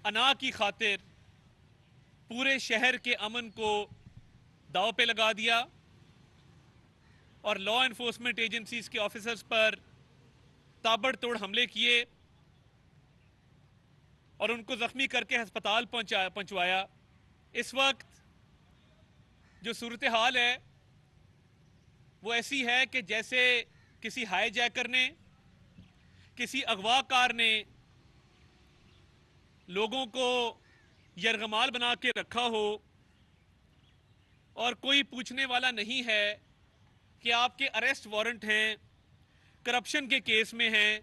अना की खातिर पूरे शहर के अमन को दांव पे लगा दिया और लॉ एनफोर्समेंट एजेंसीज के ऑफिसर्स पर ताबड़तोड़ हमले किए और उनको जख्मी करके अस्पताल पहुंचवाया। इस वक्त जो सूरत हाल है वो ऐसी है कि जैसे किसी हाईजैकर ने, किसी अगवाकार ने लोगों को यरगमाल बना के रखा हो और कोई पूछने वाला नहीं है कि आपके अरेस्ट वारंट हैं, करप्शन के केस में हैं,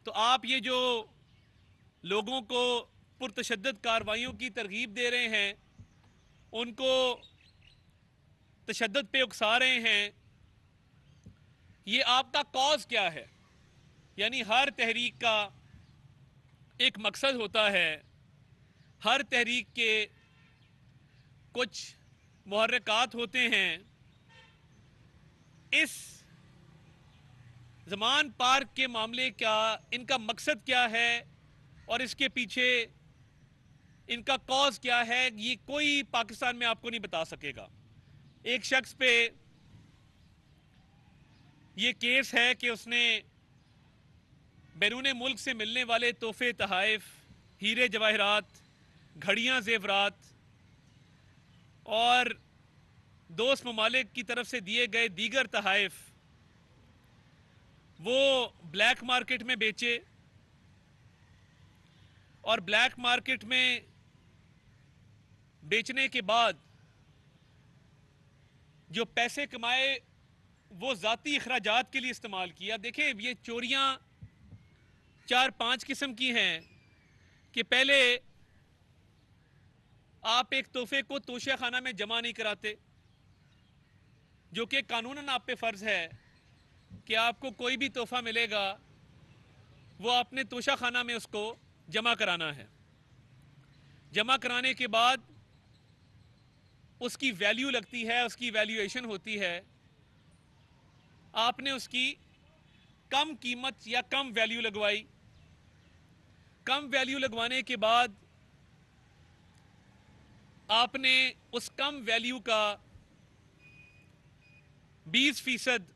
तो आप ये जो लोगों को पुरतशद्दद कार्रवाइयों की तरगीब दे रहे हैं, उनको तशद्दुद पे उकसा रहे हैं, ये आपका कॉज क्या है? यानी हर तहरीक का एक मकसद होता है, हर तहरीक के कुछ मुहर्रिकात होते हैं। इस ज़मान पार्क के मामले का इनका मकसद क्या है और इसके पीछे इनका कॉज क्या है, ये कोई पाकिस्तान में आपको नहीं बता सकेगा। एक शख्स पे ये केस है कि उसने बैरून मुल्क से मिलने वाले तोहफे, तहाइफ, हीरे जवाहरात, घड़ियाँ, जेवरात और दोस्त ममालिक की तरफ से दिए गए दीगर तहाइफ वो ब्लैक मार्केट में बेचे और ब्लैक मार्केट में बेचने के बाद जो पैसे कमाए वो ज़ाती अखराजात के लिए इस्तेमाल किया। देखिए, ये चोरियां 4-5 किस्म की हैं कि पहले आप एक तोहफे को तोशा खाना में जमा नहीं कराते, जो कि कानूनन आप पे फ़र्ज़ है कि आपको कोई भी तोहफा मिलेगा वो आपने तोशा खाना में उसको जमा कराना है। जमा कराने के बाद उसकी वैल्यू लगती है, उसकी वैल्यूएशन होती है। आपने उसकी कम कीमत या कम वैल्यू लगवाई। कम वैल्यू लगवाने के बाद आपने उस कम वैल्यू का 20%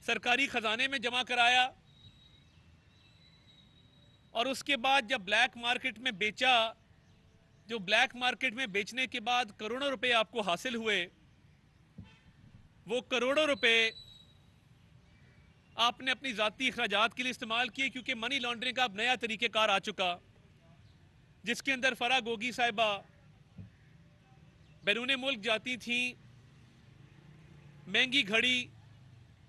सरकारी खजाने में जमा कराया और उसके बाद जब ब्लैक मार्केट में बेचा, जो ब्लैक मार्केट में बेचने के बाद करोड़ों रुपए आपको हासिल हुए, वो करोड़ों रुपए आपने अपनी ज़ाती अखराजात के लिए इस्तेमाल किए, क्योंकि मनी लॉन्ड्रिंग का अब नया तरीक़ेकार आ चुका, जिसके अंदर फरा गोगी साहिबा बैरून मुल्क जाती थी, महंगी घड़ी,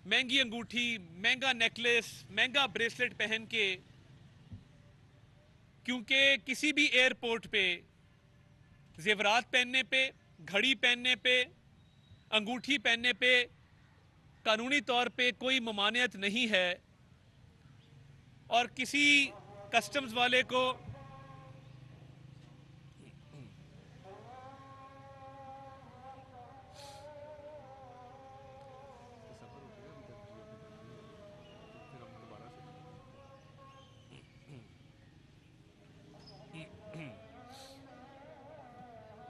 महंगी अंगूठी, महंगा नेकलेस, महंगा ब्रेसलेट पहन के, क्योंकि किसी भी एयरपोर्ट पे जेवरात पहनने पे, घड़ी पहनने पे, अंगूठी पहनने पे कानूनी तौर पे कोई ममानियत नहीं है और किसी कस्टम्स वाले को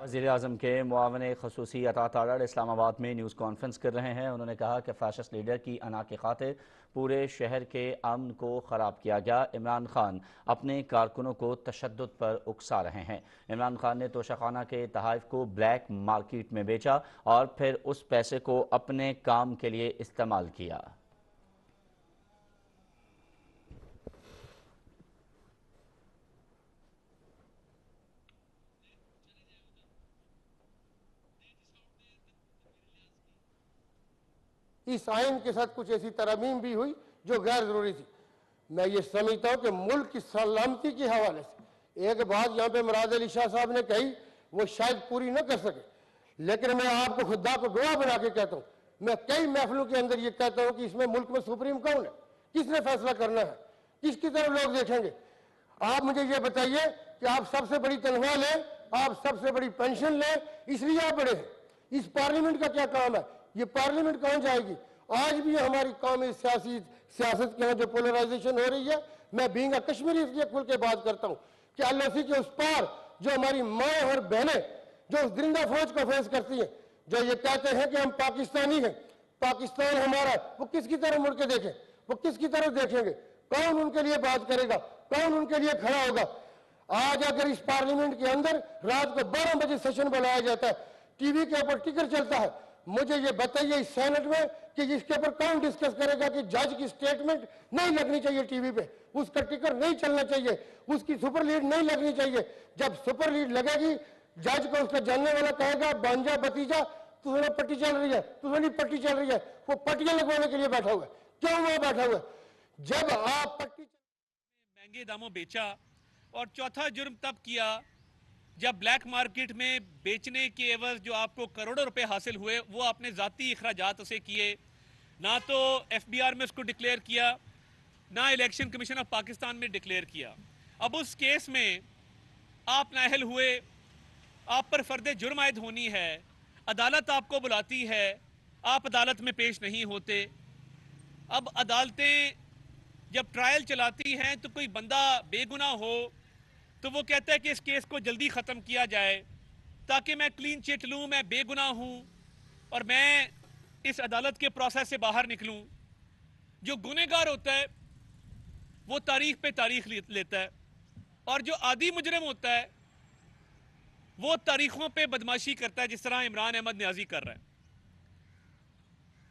वज़ीर-ए-आज़म के मुआवन ख़ुसूसी अता तारड़ इस्लामाबाद में न्यूज़ कॉन्फ्रेंस कर रहे हैं। उन्होंने कहा कि फ़ाशिस्ट लीडर की अना की खातिर पूरे शहर के अमन को ख़राब किया गया। इमरान खान अपने कारकुनों को तशद्दुद पर उकसा रहे हैं। इमरान खान ने तोशाखाना के तहाइफ को ब्लैक मार्केट में बेचा और फिर उस पैसे को अपने काम के लिए इस्तेमाल किया। इस आइन के साथ कुछ ऐसी तरमीम भी हुई जो गैर जरूरी थी। मैं ये समझता हूं कि मुल्क की सलामती के हवाले से एक बात यहाँ पे मुराद अली शाह साहब ने कही, वो शायद पूरी न कर सके, लेकिन मैं आपको खुदा को गवाह बना के कहता हूँ, मैं कई महफिलों के अंदर ये कहता हूँ कि इसमें मुल्क में सुप्रीम कौन है, किसने फैसला करना है, किसकी तरफ लोग देखेंगे। आप मुझे ये बताइए कि आप सबसे बड़ी तनख्वाह लें, आप सबसे बड़ी पेंशन लें, इसलिए आप बड़े हैं। इस पार्लियामेंट का क्या काम है? ये पार्लियामेंट कौन जाएगी? आज भी हमारी कौमी सियासत के यहाँ जो पोलराइजेशन हो रही है, मैं बीइंग अ कश्मीरी इसलिए खुल के बात करता हूँ, कि एलओसी के उस पार जो हमारी माएँ और बहनें जो उस दरिंदा फौज को फेस करती हैं, जो ये कहते हैं कि हम पाकिस्तानी हैं, पाकिस्तान हमारा, वो किसकी तरफ मुड़ के देखें, वो किसकी तरफ देखेंगे, कौन उनके लिए बात करेगा, कौन उनके लिए खड़ा होगा। आज अगर इस पार्लियामेंट के अंदर रात को 12 बजे सेशन बुलाया जाता है, टीवी के ऊपर टिकर चलता है, मुझे ये बताइए इस सेनेट में कि इसके ऊपर कौन डिस्कस करेगा कि जज की स्टेटमेंट नहीं लगनी चाहिए टीवी पे, उसका टिकर नहीं चलना चाहिए, उसकी सुपर लीड नहीं लगनी चाहिए। जब सुपर लीड लगेगी, जज को उसका जानने वाला कहेगा भांजा भतीजा तुम्हें पट्टी चल रही है, तुम्हें पट्टी चल रही है, वो पट्टियां लगवाने के लिए बैठा हुआ है। क्यों वहां बैठा हुआ है? जब आप पट्टी महंगे दामों बेचा, और चौथा जुर्म तब किया जब ब्लैक मार्केट में बेचने के एवज जो आपको करोड़ों रुपए हासिल हुए वो आपने जाती अखराजात उसे किए, ना तो एफबीआर में उसको डिक्लेयर किया, ना इलेक्शन कमीशन ऑफ पाकिस्तान में डिक्लेयर किया। अब उस केस में आप नाअहल हुए, आप पर फर्द जुर्म आयद होनी है, अदालत आपको बुलाती है, आप अदालत में पेश नहीं होते। अब अदालतें जब ट्रायल चलाती हैं तो कोई बंदा बेगुनाह हो तो वो कहता है कि इस केस को जल्दी ख़त्म किया जाए ताकि मैं क्लीन चिट लूँ, मैं बेगुनाह हूँ और मैं इस अदालत के प्रोसेस से बाहर निकलूँ। जो गुनहगार होता है वो तारीख पे तारीख लेता है, और जो आदी मुजरिम होता है वो तारीखों पे बदमाशी करता है, जिस तरह इमरान अहमद न्याजी कर रहा है।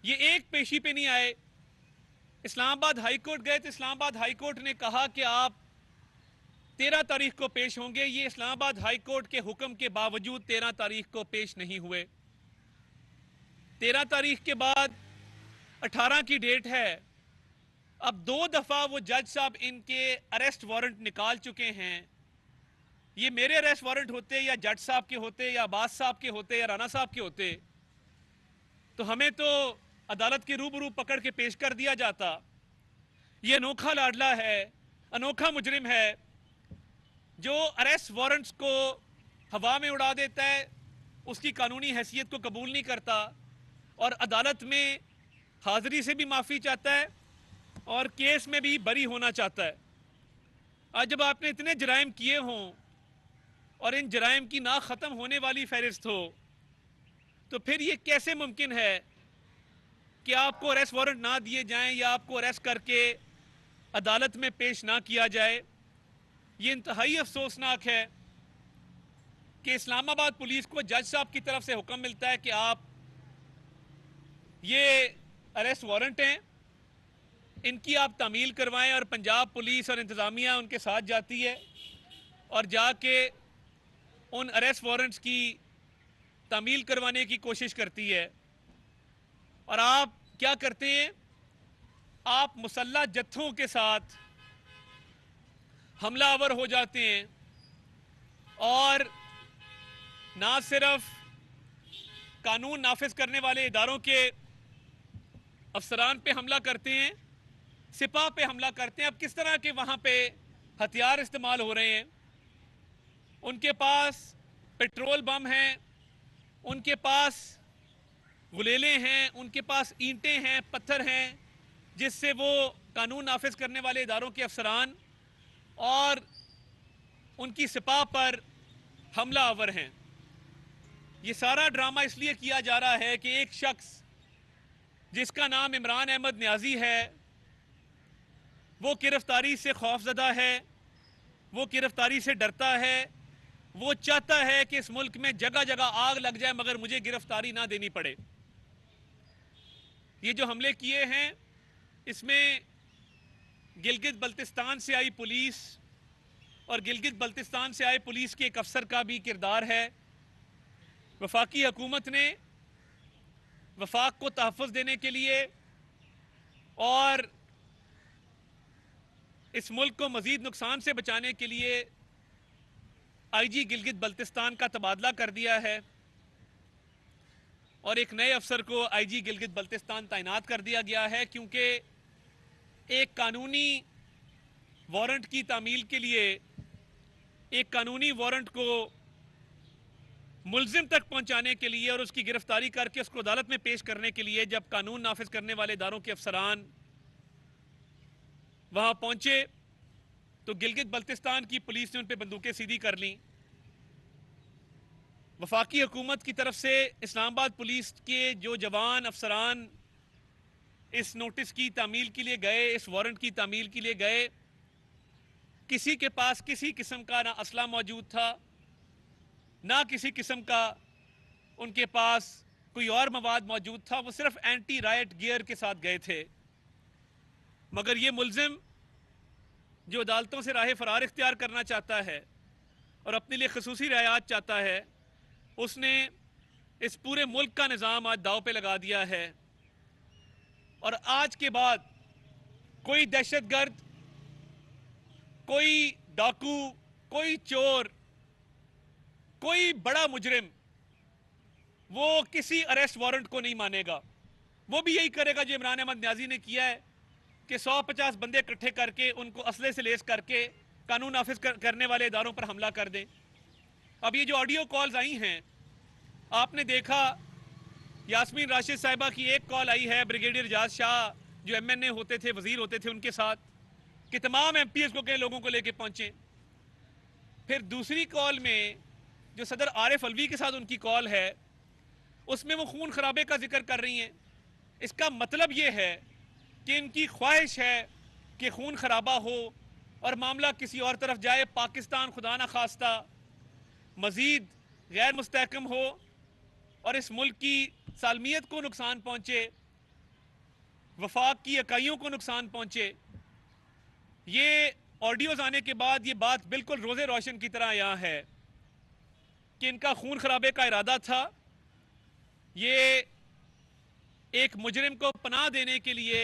ये एक पेशी पे नहीं आए, इस्लामाबाद हाई कोर्ट गए तो इस्लामाबाद हाई कोर्ट ने कहा कि आप 13 तारीख को पेश होंगे। ये इस्लामाबाद हाई कोर्ट के हुक्म के बावजूद 13 तारीख को पेश नहीं हुए। 13 तारीख के बाद 18 की डेट है। अब 2 दफा वो जज साहब इनके अरेस्ट वारंट निकाल चुके हैं। ये मेरे अरेस्ट वारंट होते या जज साहब के होते या अब्बास साहब के होते या राना साहब के होते तो हमें तो अदालत के रूबरू पकड़ के पेश कर दिया जाता। ये अनोखा लाडला है, अनोखा मुजरिम है जो अरेस्ट वारंट्स को हवा में उड़ा देता है, उसकी कानूनी हैसियत को कबूल नहीं करता और अदालत में हाजिरी से भी माफ़ी चाहता है और केस में भी बरी होना चाहता है। आज जब आपने इतने जराइम किए हों और इन जराइम की ना ख़त्म होने वाली फहरिस्त हो तो फिर ये कैसे मुमकिन है कि आपको अरेस्ट वारंट ना दिए जाएं या आपको अरेस्ट करके अदालत में पेश ना किया जाए। ये इंतहाई अफसोसनाक है कि इस्लामाबाद पुलिस को जज साहब की तरफ से हुक्म मिलता है कि आप ये अरेस्ट वारंट हैं, इनकी आप तामील करवाएं, और पंजाब पुलिस और इंतज़ामिया उनके साथ जाती है और जाके उन अरेस्ट वारंट्स की तामील करवाने की कोशिश करती है। और आप क्या करते हैं? आप मुसल्लह जत्थों के साथ हमलावर हो जाते हैं और ना सिर्फ कानून नाफिज करने वाले इदारों के अफसरान पे हमला करते हैं, सिपाह पे हमला करते हैं। अब किस तरह के वहाँ पे हथियार इस्तेमाल हो रहे हैं? उनके पास पेट्रोल बम हैं, उनके पास गुलेले हैं, उनके पास ईंटें हैं, पत्थर हैं, जिससे वो कानून नाफिज करने वाले इदारों के अफसरान और उनकी सिपाह पर हमला आवर हैं। ये सारा ड्रामा इसलिए किया जा रहा है कि एक शख्स जिसका नाम इमरान अहमद न्याजी है वो गिरफ्तारी से खौफजदा है, वो गिरफ्तारी से डरता है, वो चाहता है कि इस मुल्क में जगह जगह आग लग जाए मगर मुझे गिरफ्तारी ना देनी पड़े। ये जो हमले किए हैं इसमें गिलगित बल्तिस्तान से आई पुलिस और गिलगित बल्तिस्तान से आए पुलिस के एक अफसर का भी किरदार है। वफाकी हुकूमत ने वफाक को तहफ़्फ़ुज़ देने के लिए और इस मुल्क को मज़ीद नुकसान से बचाने के लिए आईजी गिलगित बल्तिस्तान का तबादला कर दिया है और एक नए अफसर को आईजी गिलगित बल्तिस्तान तैनात कर दिया गया है, क्योंकि एक कानूनी वारंट की तामील के लिए, एक कानूनी वारंट को मुल्जिम तक पहुंचाने के लिए और उसकी गिरफ्तारी करके उसको अदालत में पेश करने के लिए जब कानून नाफिज करने वाले इदारों के अफसरान वहां पहुंचे तो गिलगित बल्तिस्तान की पुलिस ने उन पर बंदूकें सीधी कर लीं। वफाकी हुकूमत की तरफ से इस्लामाबाद पुलिस के जो जवान अफसरान इस नोटिस की तामील के लिए गए, इस वारंट की तामील के लिए गए, किसी के पास किसी किस्म का ना असला मौजूद था, ना किसी किस्म का उनके पास कोई और मवाद मौजूद था। वो सिर्फ एंटी राइट गियर के साथ गए थे। मगर ये मुल्जिम जो अदालतों से राह फरार इख्तियार करना चाहता है और अपने लिए खसूसी रियायत चाहता है, उसने इस पूरे मुल्क का निज़ाम आज दाव पे लगा दिया है। और आज के बाद कोई दहशतगर्द, कोई डाकू, कोई चोर, कोई बड़ा मुजरिम वो किसी अरेस्ट वारंट को नहीं मानेगा। वो भी यही करेगा जो इमरान अहमद न्याजी ने किया है कि 150 बंदे इकट्ठे करके उनको असले से लेस करके कानून नाफिज करने वाले इदारों पर हमला कर दें। अब ये जो ऑडियो कॉल्स आई हैं, आपने देखा यास्मीन राशिद साहिबा की एक कॉल आई है ब्रिगेडियर एजाज शाह जो MNA होते थे, वजीर होते थे, उनके साथ कि तमाम MPs को कई लोगों को लेके पहुंचे। फिर दूसरी कॉल में जो सदर आरिफ अलवी के साथ उनकी कॉल है, उसमें वो खून खराबे का जिक्र कर रही हैं। इसका मतलब ये है कि इनकी ख्वाहिश है कि खून खराबा हो और मामला किसी और तरफ जाए, पाकिस्तान खुदा न खास्ता मजीद गैर मुस्तहकम हो और इस मुल्क की सालमियत को नुकसान पहुंचे, वफाक की इकाइयों को नुकसान पहुंचे। ये ऑडियोज आने के बाद ये बात बिल्कुल रोज़े रोशन की तरह यहाँ है कि इनका खून खराबे का इरादा था। ये एक मुजरिम को पनाह देने के लिए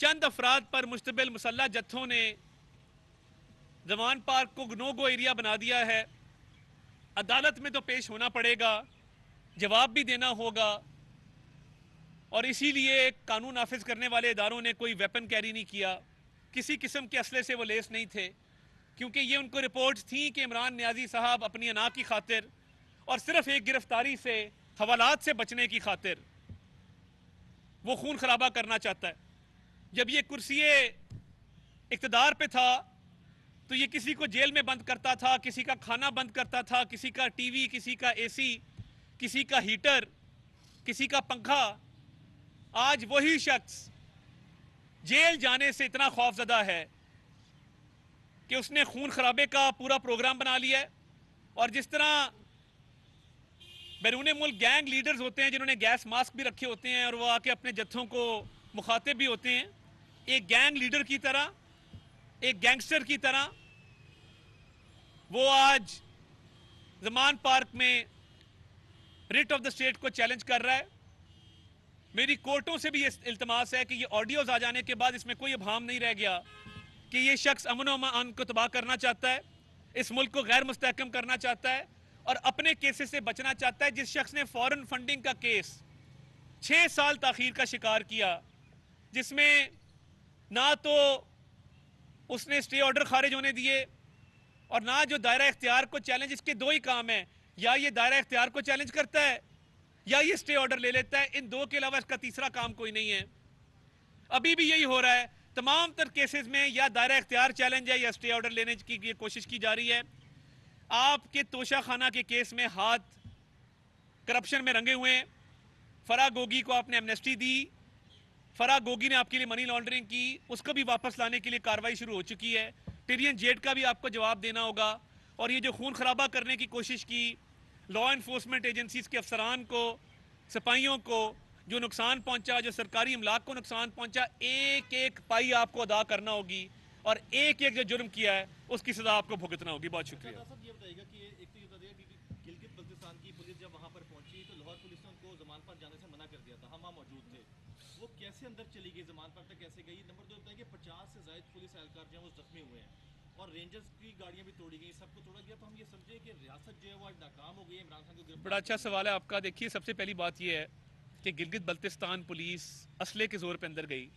चंद अफराद पर मुश्तबिल मुसल्लह जत्थों ने जमान पार्क को नो गो एरिया बना दिया है। अदालत में तो पेश होना पड़ेगा, जवाब भी देना होगा, और इसीलिए कानून नाफिज करने वाले इदारों ने कोई वेपन कैरी नहीं किया, किसी किस्म के असले से वो लेस नहीं थे, क्योंकि ये उनको रिपोर्ट्स थी कि इमरान न्याजी साहब अपनी अना की खातिर और सिर्फ एक गिरफ्तारी से, हवालात से बचने की खातिर वो खून खराबा करना चाहता है। जब ये कुर्सी इक्तदार पे था तो ये किसी को जेल में बंद करता था, किसी का खाना बंद करता था, किसी का टीवी, किसी का एसी, किसी का हीटर, किसी का पंखा। आज वही शख्स जेल जाने से इतना खौफजदा है कि उसने खून खराबे का पूरा प्रोग्राम बना लिया है। और जिस तरह बैरून मुल्क गैंग लीडर्स होते हैं जिन्होंने गैस मास्क भी रखे होते हैं और वो आके अपने जत्थों को मुखातिब भी होते हैं, एक गैंग लीडर की तरह, एक गैंगस्टर की तरह वो आज जमान पार्क में रिट ऑफ द स्टेट को चैलेंज कर रहा है। मेरी कोर्टों से भी ये इल्तमास है कि ये ऑडियोज आ जाने के बाद इसमें कोई अभाम नहीं रह गया कि ये शख्स अमन व अमान को तबाह करना चाहता है, इस मुल्क को गैर मुस्तहकम करना चाहता है और अपने केसेस से बचना चाहता है। जिस शख्स ने फॉरेन फंडिंग का केस 6 साल ताखीर का शिकार किया, जिसमें ना तो उसने स्टे ऑर्डर खारिज होने दिए और ना जो दायरा इख्तियार को चैलेंज, इसके दो ही काम है, या ये दायरा इख्तियार को चैलेंज करता है या ये स्टे ऑर्डर ले लेता है। इन दो के अलावा इसका तीसरा काम कोई नहीं है। अभी भी यही हो रहा है। तमाम तर केसेस में या दायरा इख्तियार चैलेंज है या स्टे ऑर्डर लेने की कोशिश की जा रही है। आपके तोशा खाना के केस में हाथ करप्शन में रंगे हुए हैं। फराह गोगी को आपने एमनेस्टी दी, फराह गोगी ने आपके लिए मनी लॉन्ड्रिंग की, उसको भी वापस लाने के लिए कार्रवाई शुरू हो चुकी है। टिरियन जेट का भी आपको जवाब देना होगा। और ये जो खून खराबा करने की कोशिश की, लॉ इन्फोर्समेंट एजेंसीज के अफसरान को, सिपाहियों को जो नुकसान पहुंचा, जो सरकारी इमलाक को नुकसान पहुंचा, एक एक पाई आपको अदा करना होगी और एक एक जो जुर्म किया है उसकी सजा आपको भुगतना होगी। बहुत शुक्रिया। ये बताइएगा कि एक तो ये बताइएगा कि गिलगित बल्तिस्तान की पुलिस जब वहां पर पहुंची तो लाहौर पुलिस ने उनको जमान पर जाने से मना कर दिया था, हम वहाँ मौजूद थे, वो कैसे अंदर चली गई, जमान पर तक कैसे गई? नंबर 2 बताइए 50 से ज्यादा पुलिस एहलकार जो है वो जख्मी हुए हैं और रेंजर्स की गाड़ियां भी तोड़ी गई, सबको तोड़ा गया। तो हम ये समझे कि रियासत जो है वो आज नाकाम हो गई है इमरान खान को गिरफ्तार। बड़ा अच्छा सवाल है आपका। देखिए, सबसे पहली बात यह है कि गिलगित बल्तिस्तान पुलिस असले के जोर पे अंदर गई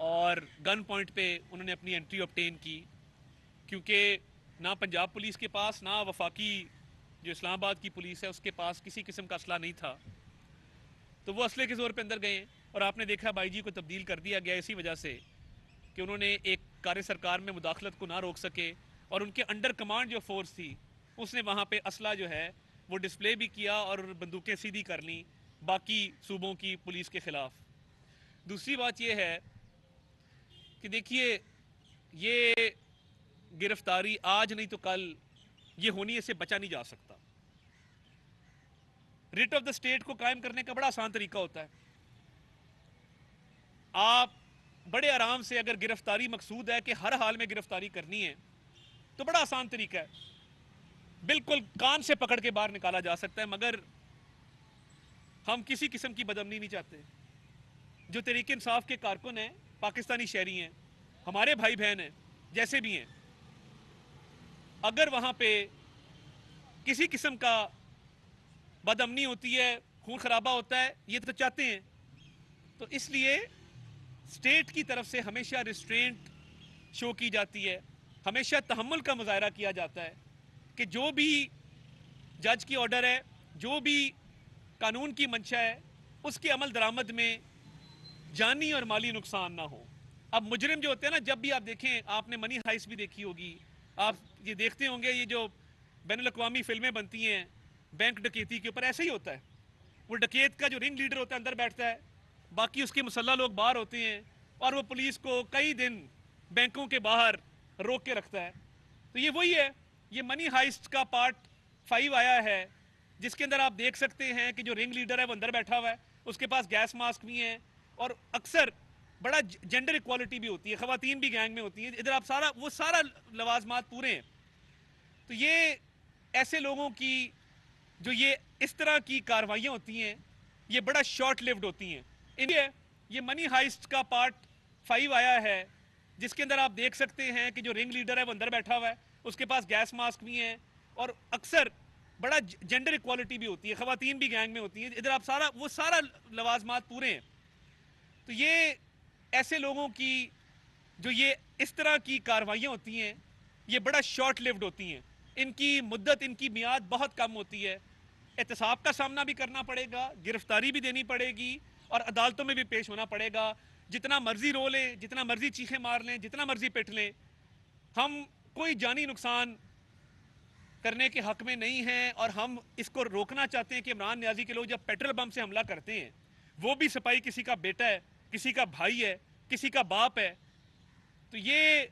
और गन पॉइंट पे उन्होंने अपनी एंट्री ऑब्टेन की, क्योंकि ना पंजाब पुलिस के पास, ना वफाकी जो इस्लामाबाद की पुलिस है उसके पास किसी किस्म का असला नहीं था। तो वो असले के जोर पे अंदर गए और आपने देखा बाईजी को तब्दील कर दिया गया इसी वजह से कि उन्होंने एक कार्य सरकार में मुदाखलत को ना रोक सके और उनके अंडर कमांड जो फोर्स थी उसने वहाँ पे असला जो है वो डिस्प्ले भी किया और बंदूकें सीधी कर ली बाकी सूबों की पुलिस के खिलाफ। दूसरी बात यह है कि देखिए ये गिरफ्तारी आज नहीं तो कल ये होनी, इससे बचा नहीं जा सकता। रिट ऑफ द स्टेट को कायम करने का बड़ा आसान तरीका होता है। आप बड़े आराम से अगर गिरफ्तारी मकसूद है कि हर हाल में गिरफ्तारी करनी है तो बड़ा आसान तरीका है, बिल्कुल कान से पकड़ के बाहर निकाला जा सकता है। मगर हम किसी किस्म की बदअमनी नहीं चाहते। जो तहरीक इंसाफ के कारकुन हैं, पाकिस्तानी शहरी हैं, हमारे भाई बहन हैं, जैसे भी हैं, अगर वहां पे किसी किस्म का बदअमनी होती है, खून खराबा होता है, ये तो चाहते हैं, तो इसलिए स्टेट की तरफ से हमेशा रिस्ट्रेंट शो की जाती है, हमेशा तहम्मुल का मुजाहरा किया जाता है कि जो भी जज की ऑर्डर है, जो भी कानून की मंशा है, उसके अमल दरामद में जानी और माली नुकसान ना हो। अब मुजरिम जो होते हैं ना, जब भी आप देखें, आपने मनी हाइस्ट भी देखी होगी, आप ये देखते होंगे, ये जो बैनुल अक़वामी फिल्में बनती हैं बैंक डकैती के ऊपर, ऐसे ही होता है। वो डकैत का जो रिंग लीडर होता है अंदर बैठता है, बाकी उसके मुसल्ला लोग बाहर होते हैं और वो पुलिस को कई दिन बैंकों के बाहर रोक के रखता है। तो ये वही है, ये मनी हाइस्ट का पार्ट 5 आया है, जिसके अंदर आप देख सकते हैं कि जो रिंग लीडर है वो अंदर बैठा हुआ है, उसके पास गैस मास्क भी हैं और अक्सर बड़ा जेंडर इक्वालिटी भी होती है, खवातीन भी गैंग में होती है। इधर आप सारा लवाजमात पूरे हैं। तो ये ऐसे लोगों की जो ये इस तरह की कार्रवाइयाँ होती हैं, ये बड़ा शॉर्ट लिव्ड होती हैं। ये मनी हाइस्ट का पार्ट 5 आया है, जिसके अंदर आप देख सकते हैं कि जो रिंग लीडर है वो अंदर बैठा हुआ है, उसके पास गैस मास्क भी हैं और अक्सर बड़ा जेंडर इक्वालिटी भी होती है, खवातीन भी गैंग में होती हैं। इधर आप सारा लवाजमात पूरे हैं। तो ये ऐसे लोगों की जो ये इस तरह की कार्रवाइयाँ होती हैं, ये बड़ा शॉर्ट लिव्ड होती हैं। इनकी मुद्दत, इनकी मियाद बहुत कम होती है। एहतसाब का सामना भी करना पड़ेगा, गिरफ्तारी भी देनी पड़ेगी और अदालतों में भी पेश होना पड़ेगा। जितना मर्जी रो लें, जितना मर्जी चीखें मार लें, जितना मर्जी पिट लें, हम कोई जानी नुकसान करने के हक में नहीं हैं और हम इसको रोकना चाहते हैं कि इमरान न्याजी के लोग जब पेट्रोल बम से हमला करते हैं, वो भी सिपाही किसी का बेटा है, किसी का भाई है, किसी का बाप है। तो ये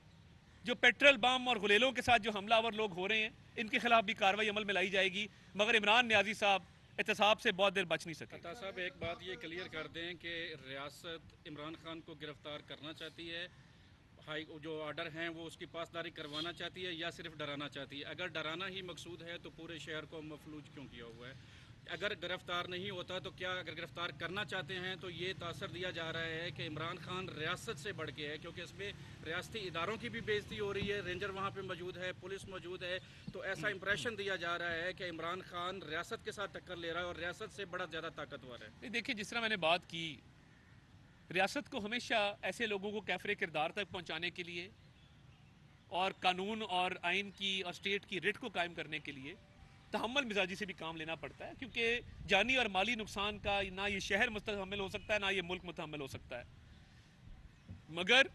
जो पेट्रोल बम और गुलेलों के साथ जो हमलावर लोग हो रहे हैं, इनके खिलाफ भी कार्रवाई अमल में लाई जाएगी। मगर इमरान न्याजी साहब एहतसाब से बहुत देर बच नहीं सके। अता साहब, एक बात ये क्लियर कर दें कि रियासत इमरान खान को गिरफ्तार करना चाहती है, हाई जो ऑर्डर हैं वो उसकी पासदारी करवाना चाहती है या सिर्फ डराना चाहती है? अगर डराना ही मकसूद है तो पूरे शहर को मफलूज क्यों किया हुआ है? अगर गिरफ्तार नहीं होता तो क्या, अगर गिरफ्तार करना चाहते हैं तो ये तासर दिया जा रहा है कि इमरान खान रियासत से बढ़ के है, क्योंकि इसमें रियासती इदारों की भी बेइज्जती हो रही है, रेंजर वहाँ पे मौजूद है, पुलिस मौजूद है। तो ऐसा इंप्रेशन दिया जा रहा है कि इमरान खान रियासत के साथ टक्कर ले रहा है और रियासत से बड़ा ज़्यादा ताकतवर है। देखिए, जिस तरह मैंने बात की, रियासत को हमेशा ऐसे लोगों को कैफरे किरदार तक पहुँचाने के लिए और कानून और आइन की और स्टेट की रिट को कायम करने के लिए तहम्मुल मिजाजी से भी काम लेना पड़ता है, क्योंकि जानी और माली नुकसान का ना ये शहर मुतहम्मिल हो सकता है, ना ये मुल्क मुतहम्मिल हो सकता है। मगर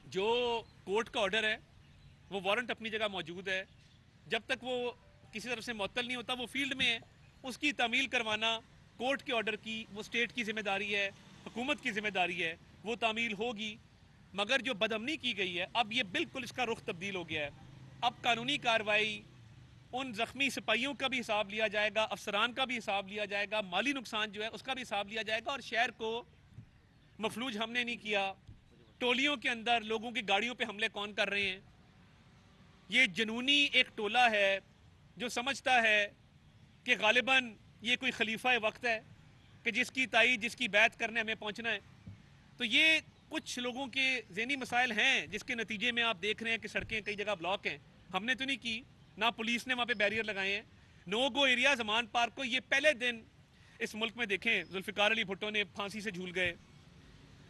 जो कोर्ट का ऑर्डर है, वो वारंट अपनी जगह मौजूद है। जब तक वो किसी तरफ से मुअत्तल नहीं होता, वो फील्ड में है, उसकी तामील करवाना कोर्ट के ऑर्डर की, वो स्टेट की जिम्मेदारी है, हुकूमत की जिम्मेदारी है, वो तामील होगी। मगर जो बदअमनी की गई है, अब ये बिल्कुल इसका रुख तब्दील हो गया है। अब कानूनी कार्रवाई, उन जख्मी सिपाहियों का भी हिसाब लिया जाएगा, अफसरान का भी हिसाब लिया जाएगा, माली नुकसान जो है उसका भी हिसाब लिया जाएगा। और शहर को मफलूज हमने नहीं किया। टोलियों के अंदर लोगों की गाड़ियों पे हमले कौन कर रहे हैं? ये जनूनी एक टोला है जो समझता है कि गालिबन ये कोई खलीफा वक्त है कि जिसकी ताई, जिसकी बैत करने हमें पहुंचना है। तो ये कुछ लोगों के ज़हनी मसाइल हैं, जिसके नतीजे में आप देख रहे हैं कि सड़कें कई जगह ब्लॉक हैं। हमने तो नहीं की, ना पुलिस ने वहाँ पे बैरियर लगाए हैं। No go area Zaman park को ये पहले दिन इस मुल्क में देखें, जुल्फ़िकार अली भुट्टो ने फांसी से झूल गए,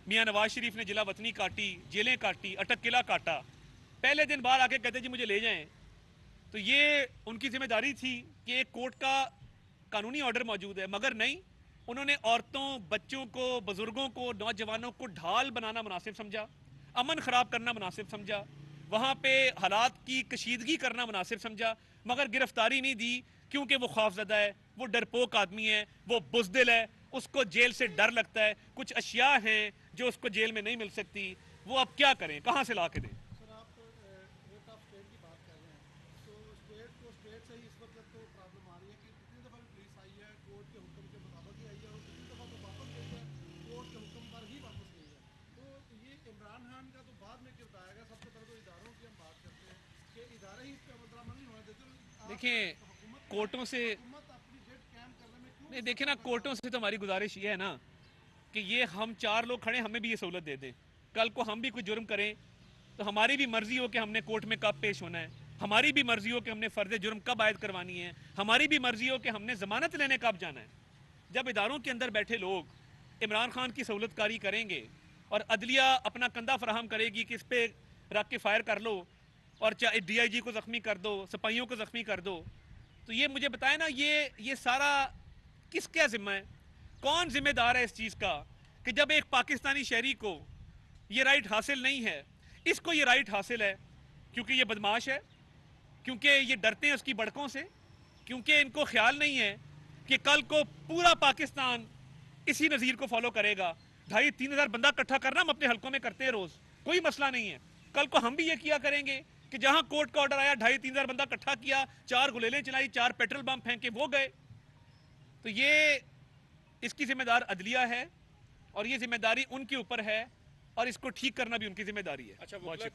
मियाँ नवाज शरीफ ने जिला वतनी काटी, जेलें काटी, अटक किला काटा, पहले दिन बाहर आके कहते जी मुझे ले जाएं। तो ये उनकी जिम्मेदारी थी कि एक कोर्ट का कानूनी ऑर्डर मौजूद है, मगर नहीं, उन्होंने औरतों, बच्चों को, बुजुर्गों को, नौजवानों को ढाल बनाना मुनासिब समझा। अमन ख़राब करना मुनासिब समझा, वहाँ पे हालात की कशीदगी करना मुनासिब समझा, मगर गिरफ्तारी नहीं दी क्योंकि वो खौफजदा है, वो डरपोक आदमी है, वो बुज़दिल है, उसको जेल से डर लगता है। कुछ अशिया हैं जो उसको जेल में नहीं मिल सकती, वो अब क्या करें, कहाँ से ला के दें? सर आप रेट ऑफ स्टेट की बात कर रहे हैं, तो स्टेट से ही इस वक्त तो प्रॉब्लम आ रही है कि कितनी दफ़ा भी पुलिस आई है कोर्ट के हुक्म के मुताबिक ही आई है, और कितनी दफ़ा वो वापस गई है कोर्ट के हुक्म पर ही वापस गई है। तो ये इमरान खान का तो बाद में किरदार आएगा। सबसे पहले तो इदारों की हम बात करते हैं कि इदारे ही इस पर अमल नहीं होने देते। देखिए, कोर्टों से हुकूमत अपनी जेट कैम करने में क्यों नहीं, देखिए ना, कोर्टों से तो हमारी गुजारिश ये है ना कि ये हम 4 लोग खड़े, हमें भी ये सहूलत दे दें। कल को हम भी कोई जुर्म करें तो हमारी भी मर्जी हो कि हमने कोर्ट में कब पेश होना है, हमारी भी मर्जी हो कि हमने फ़र्ज़ जुर्म कब आयद करवानी है, हमारी भी मर्जी हो कि हमने ज़मानत लेने कब जाना है। जब इदारों के अंदर बैठे लोग इमरान खान की सहूलतकारी करेंगे और अदलिया अपना कंधा फराहम करेगी कि इस पर रख के फायर कर लो और चाहे DIG को ज़ख्मी कर दो, सिपाहियों को ज़ख्मी कर दो, तो ये मुझे बताए ना, ये सारा किसका जिम्मा है? कौन जिम्मेदार है इस चीज़ का कि जब एक पाकिस्तानी शहरी को ये राइट हासिल नहीं है, इसको ये राइट हासिल है क्योंकि ये बदमाश है, क्योंकि ये डरते हैं उसकी बड़कों से, क्योंकि इनको ख्याल नहीं है कि कल को पूरा पाकिस्तान इसी नज़ीर को फॉलो करेगा। 2,500-3 हज़ार बंदा इकट्ठा करना हम अपने हलकों में करते हैं रोज़, कोई मसला नहीं है। कल को हम भी ये किया करेंगे कि जहां कोर्ट का ऑर्डर आया 2,500-3 हज़ार बंदा इकट्ठा किया, 4 गुलेलें चलाई, 4 पेट्रोल बम फेंके, वो गए। तो ये इसकी जिम्मेदार अदलिया है और ये जिम्मेदारी उनके ऊपर है और इसको ठीक करना भी उनकी जिम्मेदारी है। अच्छा, बहुत शुक्रिया।